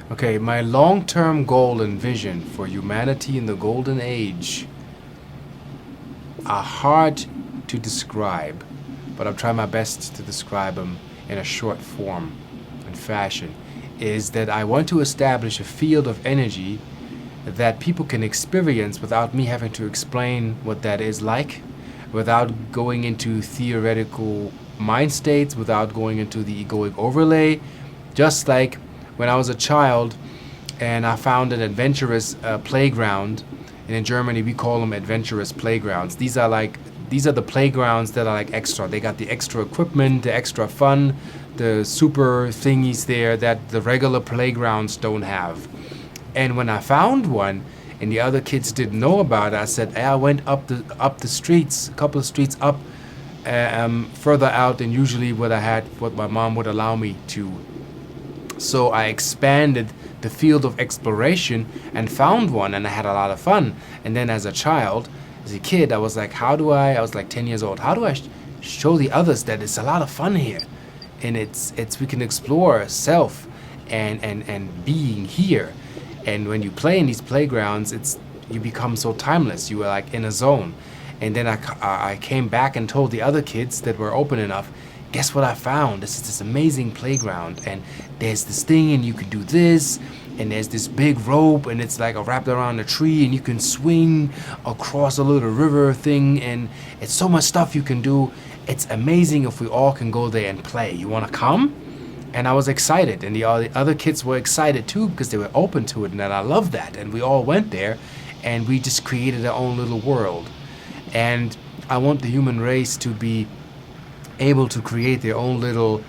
Okay, my long-term goal and vision for humanity in the golden age are hard to describe, but I'm trying my best to describe them in a short form and fashion. Is that I want to establish a field of energy that people can experience without me having to explain what that is like, without going into theoretical mind states, without going into the egoic overlay. Just like when I was a child and I found an adventurous playground, and in Germany we call them adventurous playgrounds. These are the playgrounds that are like extra. They got the extra equipment, the extra fun, the super thingies there that the regular playgrounds don't have. And when I found one, and the other kids didn't know about it, I said, hey, I went up the streets, a couple of streets up, further out than usually what my mom would allow me to. So I expanded the field of exploration and found one, and I had a lot of fun. And then as a kid, I was like, I was like 10 years old, how do I show the others that it's a lot of fun here? And we can explore self and being here. And when you play in these playgrounds, you become so timeless. You are like in a zone. And then I came back and told the other kids that were open enough, guess what I found? This is this amazing playground, and there's this thing, and you can do this, and there's this big rope, and it's like wrapped around a tree, and you can swing across a little river thing, and it's so much stuff you can do. It's amazing if we all can go there and play. You want to come? And I was excited, and the other kids were excited too because they were open to it, and I loved that. And we all went there, and we just created our own little world. And I want the human race to be able to create their own little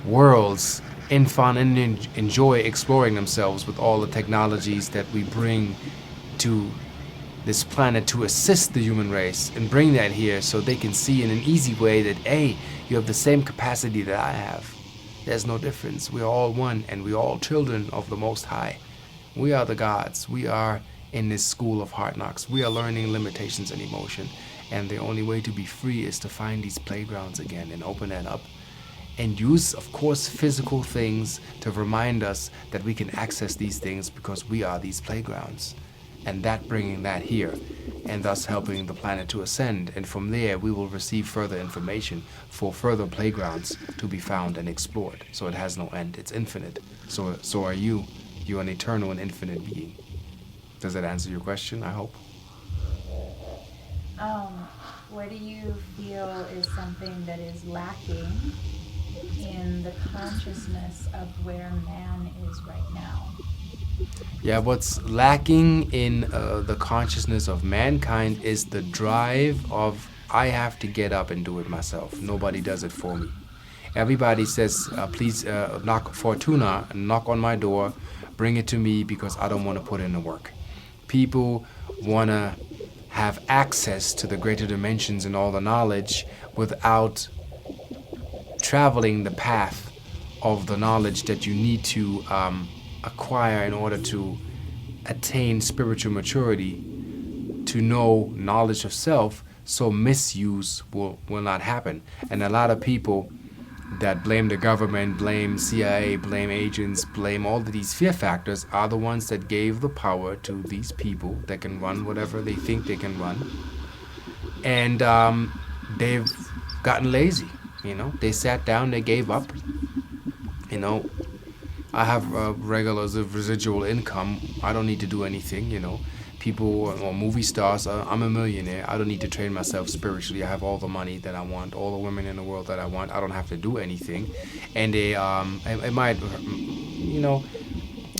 worlds in fun and enjoy exploring themselves with all the technologies that we bring to this planet to assist the human race, and bring that here so they can see in an easy way that, hey, you have the same capacity that I have. There's no difference. We are all one, and we are all children of the Most High. We are the gods. We are in this school of hard knocks. We are learning limitations and emotion. And the only way to be free is to find these playgrounds again and open that up. And use, of course, physical things to remind us that we can access these things because we are these playgrounds. And that bringing that here, and thus helping the planet to ascend. And from there, we will receive further information for further playgrounds to be found and explored. So it has no end. It's infinite. So are you. You're an eternal and infinite being. Does that answer your question, I hope? What do you feel is something that is lacking in the consciousness of where man is right now? Yeah, what's lacking in the consciousness of mankind is the drive of, I have to get up and do it myself. Nobody does it for me. Everybody says, please knock on my door, bring it to me because I don't want to put in the work. People want to have access to the greater dimensions and all the knowledge without traveling the path of the knowledge that you need to acquire in order to attain spiritual maturity, to know knowledge of self, so misuse will not happen. And a lot of people that blame the government, blame CIA, blame agents, blame all of these fear factors are the ones that gave the power to these people that can run whatever they think they can run. And they've gotten lazy, They sat down, they gave up, I have regular residual income. I don't need to do anything, People or movie stars, I'm a millionaire. I don't need to train myself spiritually. I have all the money that I want, all the women in the world that I want. I don't have to do anything. And it might,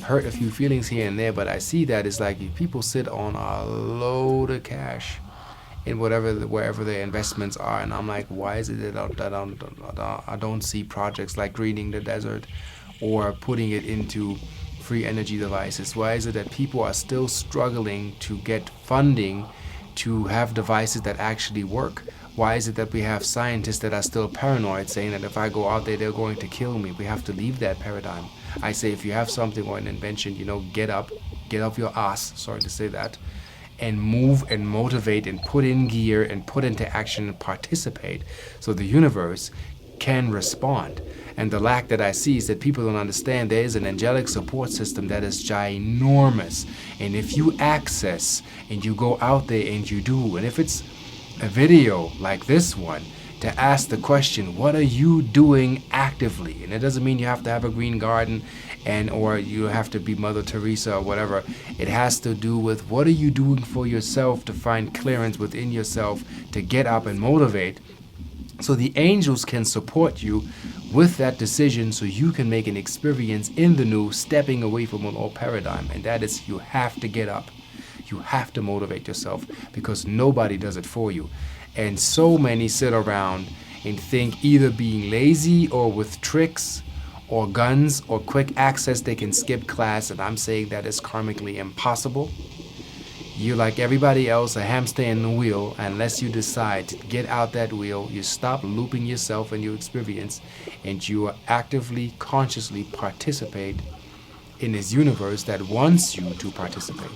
hurt a few feelings here and there, but I see that it's like people sit on a load of cash in wherever their investments are, and I'm like, why is it that I don't see projects like greening the desert or putting it into free energy devices? Why is it that people are still struggling to get funding to have devices that actually work? Why is it that we have scientists that are still paranoid, saying that if I go out there, they're going to kill me? We have to leave that paradigm. I say, if you have something or an invention, get up your ass, sorry to say that, and move and motivate and put in gear and put into action and participate, so the universe can respond. And the lack that I see is that people don't understand there is an angelic support system that is ginormous. And if you access and you go out there and you do, and if it's a video like this one, to ask the question, what are you doing actively? And it doesn't mean you have to have a green garden or you have to be Mother Teresa or whatever. It has to do with what are you doing for yourself to find clearance within yourself to get up and motivate. So the angels can support you with that decision so you can make an experience in the new, stepping away from an old paradigm. And that is, you have to get up. You have to motivate yourself because nobody does it for you. And so many sit around and think either being lazy or with tricks or guns or quick access they can skip class. And I'm saying that is karmically impossible. You're like everybody else, a hamster in the wheel. Unless you decide to get out that wheel, you stop looping yourself and your experience, and you actively, consciously participate in this universe that wants you to participate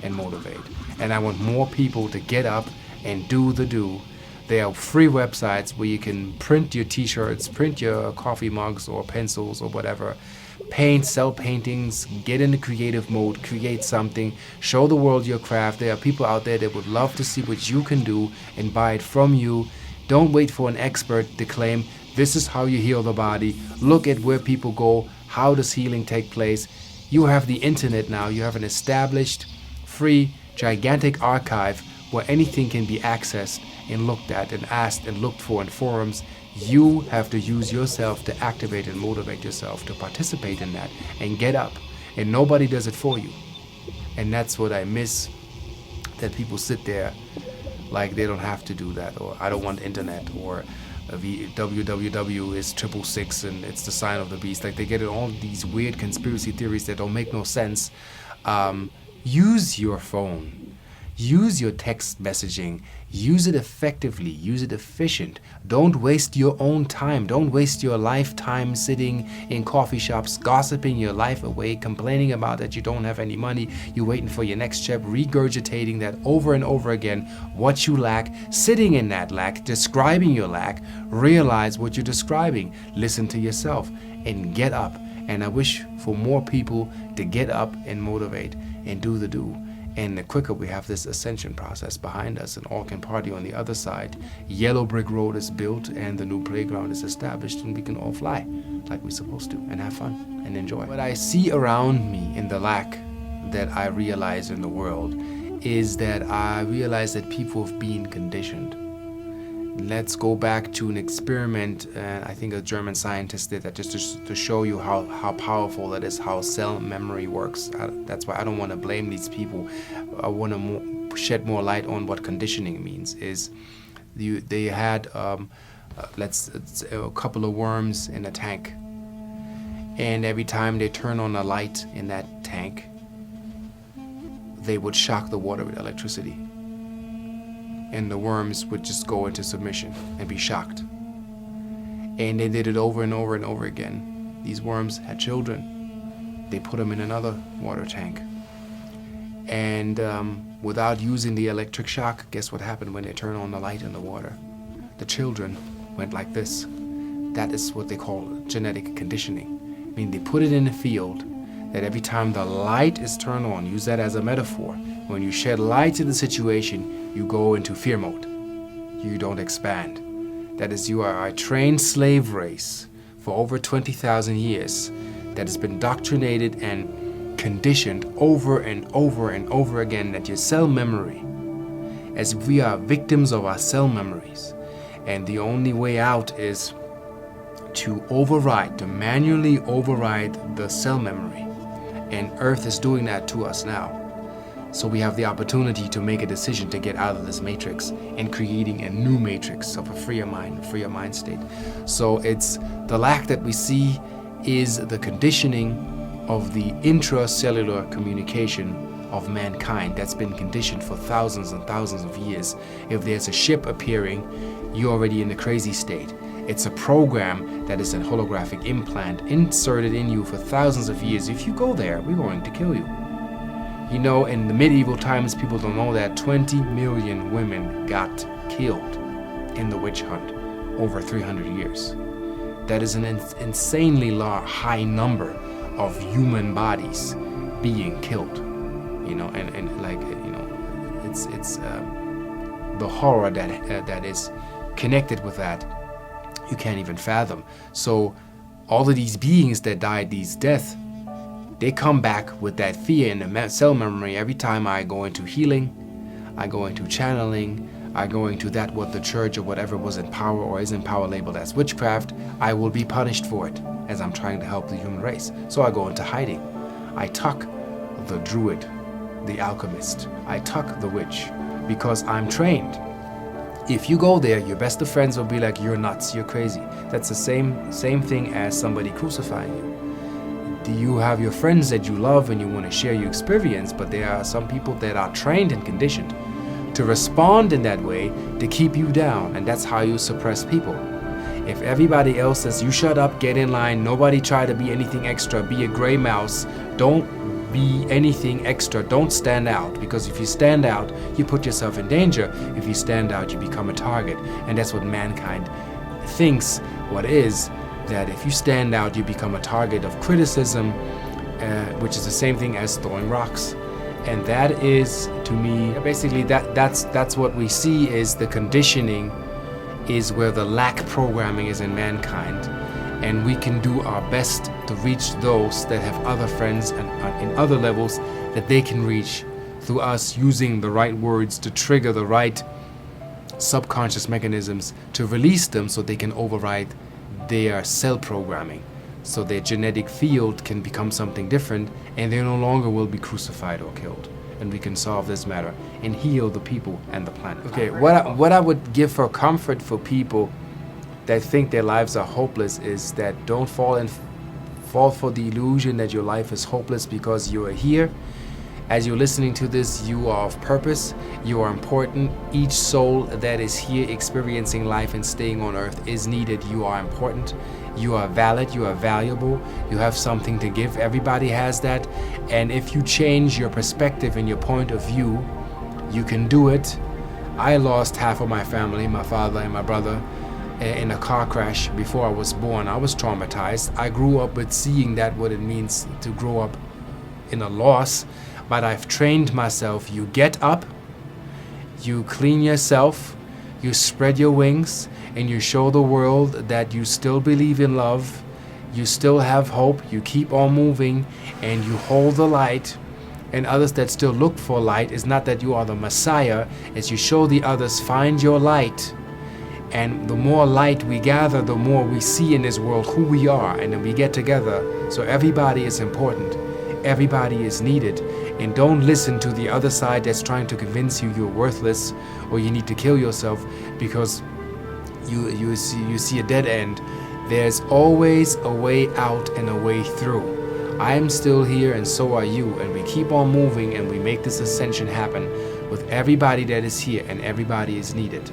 and motivate. And I want more people to get up and do the do. There are free websites where you can print your t-shirts, print your coffee mugs or pencils or whatever, paint, sell paintings, get in the creative mode, create something, show the world your craft. There are people out there that would love to see what you can do and buy it from you. Don't wait for an expert to claim this is how you heal the body. Look at where people go. How does healing take place? You have the internet now. You have an established, free, gigantic archive where anything can be accessed and looked at and asked and looked for in forums. You have to use yourself to activate and motivate yourself to participate in that and get up. And nobody does it for you. And that's what I miss, that people sit there like they don't have to do that, or I don't want internet, or www is 666 and it's the sign of the beast. Like they get in all these weird conspiracy theories that don't make no sense. Use your phone. Use your text messaging. Use it effectively. Use it efficient. Don't waste your own time. Don't waste your lifetime sitting in coffee shops, gossiping your life away, complaining about that you don't have any money. You're waiting for your next check, regurgitating that over and over again, what you lack, sitting in that lack, describing your lack. Realize what you're describing. Listen to yourself and get up. And I wish for more people to get up and motivate and do the do. And the quicker we have this ascension process behind us and all can party on the other side, yellow brick road is built and the new playground is established, and we can all fly like we're supposed to and have fun and enjoy. What I see around me in the lack that I realize in the world is that I realize that people have been conditioned. Let's go back to an experiment, I think a German scientist did that just to show you how powerful it is, how cell memory works. That's why I don't want to blame these people. I want to shed more light on what conditioning means. They had a couple of worms in a tank, and every time they turn on a light in that tank, they would shock the water with electricity. And the worms would just go into submission and be shocked. And they did it over and over and over again. These worms had children. They put them in another water tank. And without using the electric shock, guess what happened when they turn on the light in the water? The children went like this. That is what they call genetic conditioning. I mean, they put it in the field that every time the light is turned on, use that as a metaphor. When you shed light to the situation, you go into fear mode. You don't expand. That is, you are a trained slave race for over 20,000 years that has been indoctrinated and conditioned over and over and over again that your cell memory, as if we are victims of our cell memories. And the only way out is to manually override the cell memory. And Earth is doing that to us now. So we have the opportunity to make a decision to get out of this matrix and creating a new matrix of a freer mind state. So it's the lack that we see is the conditioning of the intracellular communication of mankind that's been conditioned for thousands and thousands of years. If there's a ship appearing, you're already in the crazy state. It's a program that is a holographic implant inserted in you for thousands of years. If you go there, we're going to kill you. You know, in the medieval times, people don't know that 20 million women got killed in the witch hunt over 300 years. That is an insanely high number of human bodies being killed, and like, it's the horror that is connected with that, you can't even fathom. So all of these beings that died these deaths, they come back with that fear in the cell memory every time I go into healing, I go into channeling, I go into that what the church or whatever was in power or is in power labeled as witchcraft. I will be punished for it, as I'm trying to help the human race. So I go into hiding. I tuck the druid, the alchemist. I tuck the witch, because I'm trained. If you go there, your best of friends will be like, you're nuts, you're crazy. That's the same thing as somebody crucifying you. You have your friends that you love and you want to share your experience, but there are some people that are trained and conditioned to respond in that way to keep you down, and that's how you suppress people. If everybody else says, you shut up, get in line, nobody try to be anything extra, be a gray mouse, don't be anything extra, don't stand out, because if you stand out, you put yourself in danger. If you stand out, you become a target, and that's what mankind thinks what is, that if you stand out, you become a target of criticism, which is the same thing as throwing rocks. And that is, to me, basically that's what we see is the conditioning is where the lack programming is in mankind. And we can do our best to reach those that have other friends and in other levels that they can reach through us using the right words to trigger the right subconscious mechanisms to release them so they can override their cell programming, so their genetic field can become something different, and they no longer will be crucified or killed. And we can solve this matter and heal the people and the planet. Okay, what I would give for comfort for people that think their lives are hopeless is that don't fall for the illusion that your life is hopeless because you are here. As you're listening to this, you are of purpose, you are important. Each soul that is here experiencing life and staying on earth is needed. You are important, you are valid, you are valuable, you have something to give. Everybody has that. And if you change your perspective and your point of view, you can do it. I lost half of my family, my father and my brother, in a car crash before I was born. I was traumatized. I grew up with seeing that, what it means to grow up in a loss. But I've trained myself. You get up, you clean yourself, you spread your wings, and you show the world that you still believe in love, you still have hope, you keep on moving, and you hold the light. And others that still look for light, is not that you are the Messiah, as you show the others, find your light. And the more light we gather, the more we see in this world who we are, and then we get together. So everybody is important, everybody is needed. And don't listen to the other side that's trying to convince you you're worthless or you need to kill yourself because you see a dead end. There's always a way out and a way through. I am still here and so are you, and we keep on moving and we make this ascension happen with everybody that is here, and everybody is needed.